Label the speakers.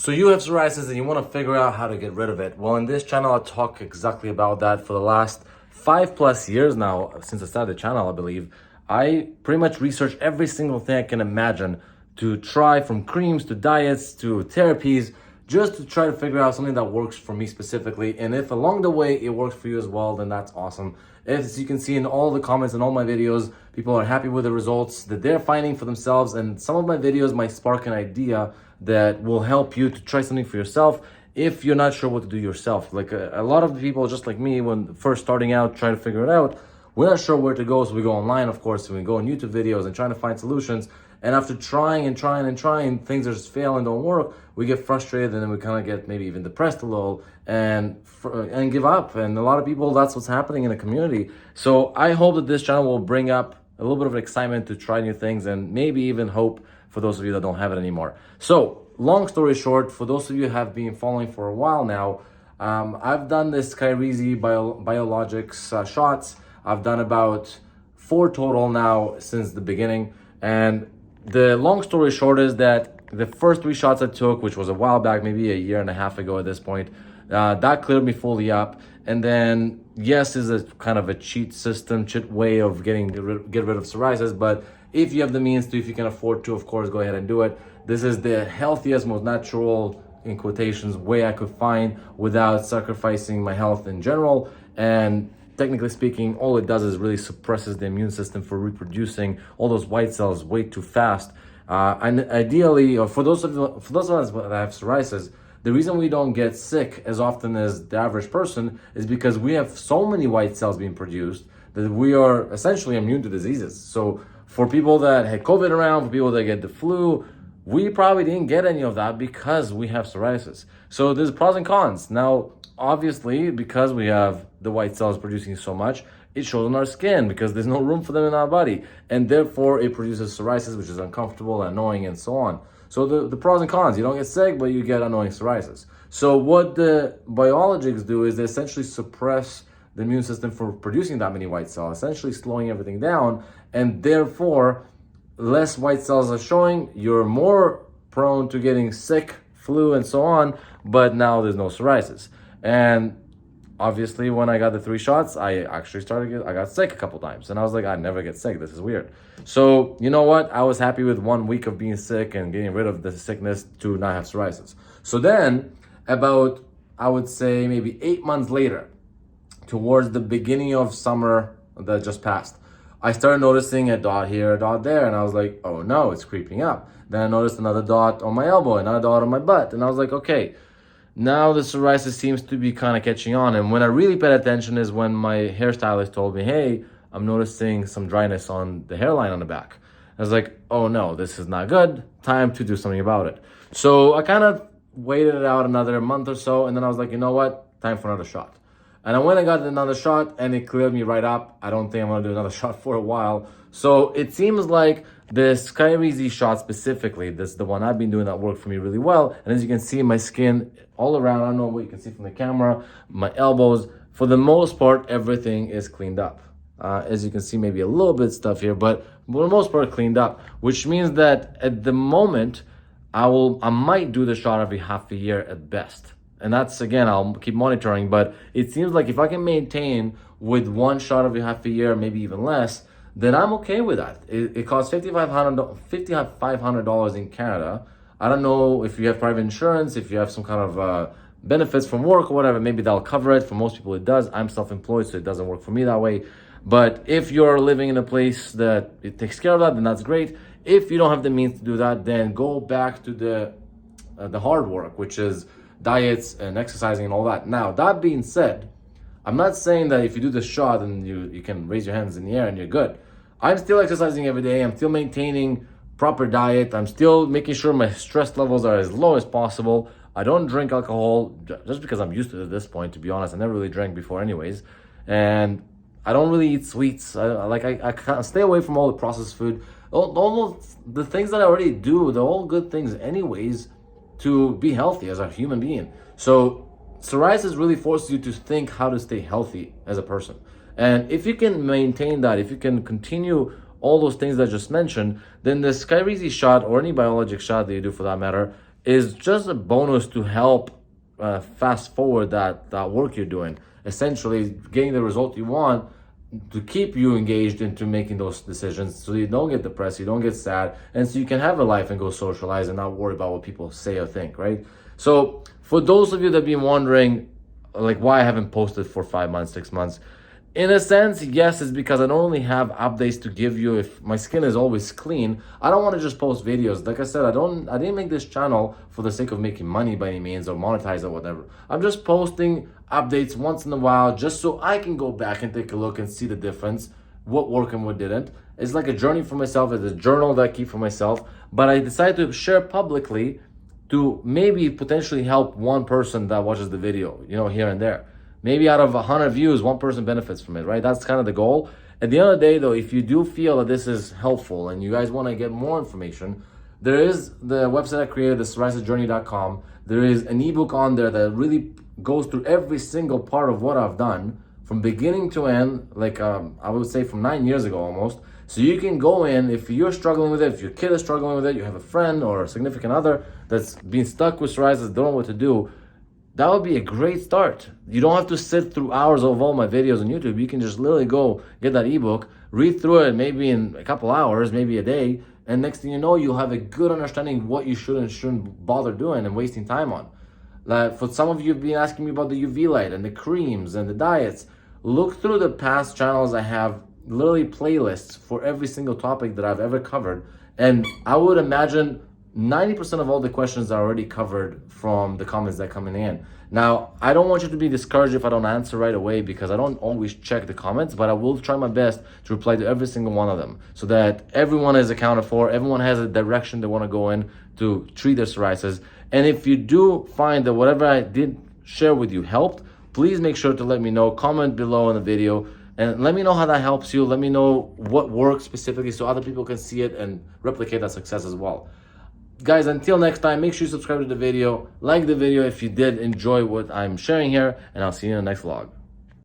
Speaker 1: So you have psoriasis and you want to figure out how to get rid of it. Well, in this channel, I talk exactly about that for the last 5+ years now, since I started the channel, I believe. I pretty much research every single thing I can imagine to try, from creams to diets to therapies, just to try to figure out something that works for me specifically. And if along the way it works for you as well, then that's awesome. As you can see in all the comments and all my videos, people are happy with the results that they're finding for themselves. And some of my videos might spark an idea that will help you to try something for yourself if you're not sure what to do yourself. Like a lot of the people, just like me, when first starting out, trying to figure it out, we're not sure where to go, so we go online, of course, and we go on YouTube videos and trying to find solutions. And after trying and trying and trying, things are just fail and don't work, we get frustrated, and then we kind of get maybe even depressed a little and give up. And a lot of people, that's what's happening in the community. So I hope that this channel will bring up a little bit of excitement to try new things and maybe even hope for those of you that don't have it anymore. So long story short, for those of you who have been following for a while now, I've done this Skyrizi biologics shots. I've done about 4 total now since the beginning. And the long story short is that the first 3 shots I took, which was a while back, maybe a year and a half ago at this point, that cleared me fully up. And then, yes, is a kind of a cheat way of get rid of psoriasis. But if you have the means to, if you can afford to, of course, go ahead and do it. This is the healthiest, most natural, in quotations, way I could find without sacrificing my health in general. And technically speaking, all it does is really suppresses the immune system for reproducing all those white cells way too fast. And ideally, or for those of us that have psoriasis, the reason we don't get sick as often as the average person is because we have so many white cells being produced that we are essentially immune to diseases. So for people that had COVID around, for people that get the flu, we probably didn't get any of that because we have psoriasis. So there's pros and cons. Now, obviously, because we have the white cells producing so much, it shows on our skin because there's no room for them in our body. And therefore, it produces psoriasis, which is uncomfortable, annoying, and so on. So the pros and cons, you don't get sick, but you get annoying psoriasis. So what the biologics do is they essentially suppress the immune system for producing that many white cells, essentially slowing everything down. And therefore, less white cells are showing, you're more prone to getting sick, flu, and so on, but now there's no psoriasis. And obviously, when I got the 3 shots, I got sick a couple times. And I was like, I never get sick. This is weird. So, you know what? I was happy with 1 week of being sick and getting rid of the sickness to not have psoriasis. So then, about, I would say, maybe 8 months later, towards the beginning of summer that just passed, I started noticing a dot here, a dot there, and I was like, oh no, it's creeping up. Then I noticed another dot on my elbow, another dot on my butt, and I was like, okay, now the psoriasis seems to be kind of catching on. And when I really paid attention is when my hairstylist told me, hey, I'm noticing some dryness on the hairline on the back. I was like, oh no, this is not good. Time to do something about it. So I kind of waited it out another month or so, and then I was like, you know what? Time for another shot. And I went and got another shot, and it cleared me right up. I don't think I'm going to do another shot for a while. So it seems like the Skyrizi shot specifically, this is the one I've been doing that worked for me really well. And as you can see, my skin all around, I don't know what you can see from the camera, my elbows, for the most part, everything is cleaned up. As you can see, maybe a little bit stuff here, but for the most part, cleaned up, which means that at the moment, I might do the shot every half a year at best. And that's, again, I'll keep monitoring, but it seems like if I can maintain with 1 shot every half a year, maybe even less, then I'm okay with that. It costs $5,500 in Canada. I don't know if you have private insurance, if you have some kind of benefits from work or whatever, maybe that'll cover it. For most people, it does. I'm self-employed, so it doesn't work for me that way. But if you're living in a place that it takes care of that, then that's great. If you don't have the means to do that, then go back to the hard work, which is diets and exercising and all that. Now, that being said, I'm not saying that if you do the shot and you can raise your hands in the air and you're good. I'm still exercising every day. I'm still maintaining proper diet. I'm still making sure my stress levels are as low as possible. I don't drink alcohol just because I'm used to it at this point, to be honest. I never really drank before anyways. And I don't really eat sweets. I can't stay away from all the processed food. Almost the things that I already do, they're all good things anyways to be healthy as a human being. So psoriasis really forces you to think how to stay healthy as a person. And if you can maintain that, if you can continue all those things that I just mentioned, then the Skyrizi shot or any biologic shot that you do for that matter is just a bonus to help fast forward that work you're doing. Essentially, getting the result you want to keep you engaged into making those decisions, so you don't get depressed, you don't get sad, and so you can have a life and go socialize and not worry about what people say or think, right? So for those of you that have been wondering, like, why I haven't posted for 5 months, 6 months, in a sense, yes, it's because I don't only have updates to give you. If my skin is always clean, I don't want to just post videos. Like I said, I didn't make this channel for the sake of making money by any means or monetize or whatever. I'm just posting updates once in a while just so I can go back and take a look and see the difference, what worked and what didn't. It's like a journey for myself. It's a journal that I keep for myself, but I decided to share publicly to maybe potentially help one person that watches the video, here and there. Maybe out of 100 views, one person benefits from it, right? That's kind of the goal. At the end of the day, though, if you do feel that this is helpful and you guys want to get more information, there is the website I created, the psoriasisjourney.com. There is an ebook on there that really goes through every single part of what I've done from beginning to end, like I would say from 9 years ago almost. So you can go in, if you're struggling with it, if your kid is struggling with it, you have a friend or a significant other that's been stuck with psoriasis, don't know what to do, that would be a great start. You don't have to sit through hours of all my videos on YouTube. You can just literally go get that ebook, read through it maybe in a couple hours, maybe a day, and next thing you know, you'll have a good understanding of what you should and shouldn't bother doing and wasting time on. Like for some of you have been asking me about the UV light and the creams and the diets. Look through the past channels. I have literally playlists for every single topic that I've ever covered, and I would imagine 90% of all the questions are already covered from the comments that are coming in. Now, I don't want you to be discouraged if I don't answer right away, because I don't always check the comments, but I will try my best to reply to every single one of them so that everyone is accounted for, everyone has a direction they want to go in to treat their psoriasis. And if you do find that whatever I did share with you helped, please make sure to let me know. Comment below in the video and let me know how that helps you. Let me know what works specifically so other people can see it and replicate that success as well. Guys, until next time, make sure you subscribe to the video, like the video if you did enjoy what I'm sharing here, and I'll see you in the next vlog.